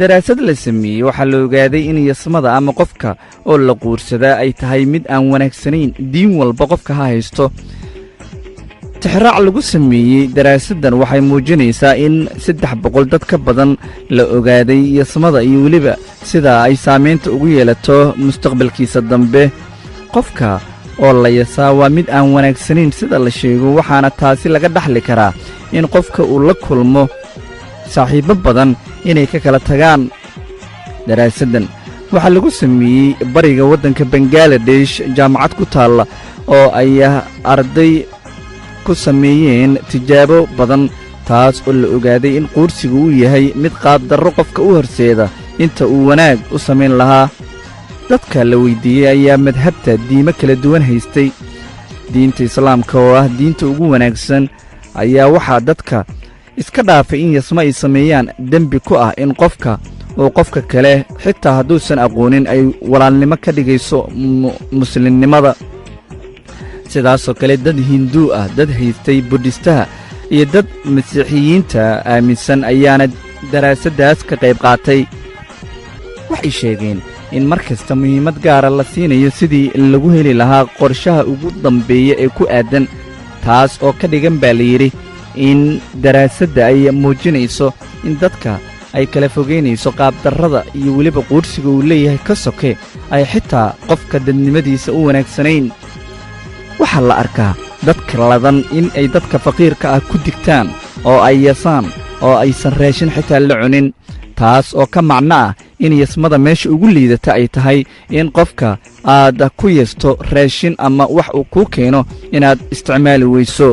daraasad la sameeyey waxaa la ogaaday in yasmada ama qofka oo la quursadaa ay tahay mid aan wanaagsanayn diin walba qofka ha haysto tixraac lagu sameeyey daraasaddan waxay muujinaysaa in 300 dad ka badan la ogaaday yasmada iyo weliba sida ay saamaynta ugu yeelato mustaqbalkiisa dambe qofka oo la yasaa waa mid aan wanaagsanayn sida la sheego waxaana taasi laga dhaxli karaa in qofka uu la kulmo saaxiibo badan inay ka kala tagaan daraasaddan waxaa lagu sameeyey bariga waddanka Bangladesh jaamacad ku taalla oo ay arday ku sameeyeen tijaabo badan taas oo la ogaaday in quursigu uu yahay mid qaab darro qofka u horseeda inta uu wanaag u samayn lahaa dadka la weydiiyey ayaa madhabta diimo kala duwan haystay diinta islaamka oo ah diinta ugu wanaagsan ayaa waxaa dadka iska dhaafay in yasmo ay sameeyaan dembi ku ah in qofka oo qofka kale xitaa hadduusan aqoonin ay walaalnimo ka dhigayso muslimnimada sidaasoo kale dad hinduu ah dad haystay buddhistaha iyo dad masiixiyiinta aaminsan ayaana daraasaddaas ka qayb qaatay waxay sheegeen in mar kasta muhiimad gaara la siinayo sidii lagu heli lahaa qorshaha ugu dambeeya ee ku aadan taas oo ka dhigan baa layidhi in daraasadda ay muujinayso in dadka ay kala fogaynayso qaabdarrada iyo weliba quursiga uu leeyahay ka soke ay xitaa qofka dadnimadiisa u wanaagsanayn waxaa la arkaa dadka ladan in ay dadka faqiirka ah ku digtaan oo ay yasaan oo aysan raashin xitaa la cunin taas oo ka macno ah in yasmada meesha ugu liidata ay tahay in qofka aad ku yeesto raashin ama wax uu kuu keeno inaad isticmaali weyso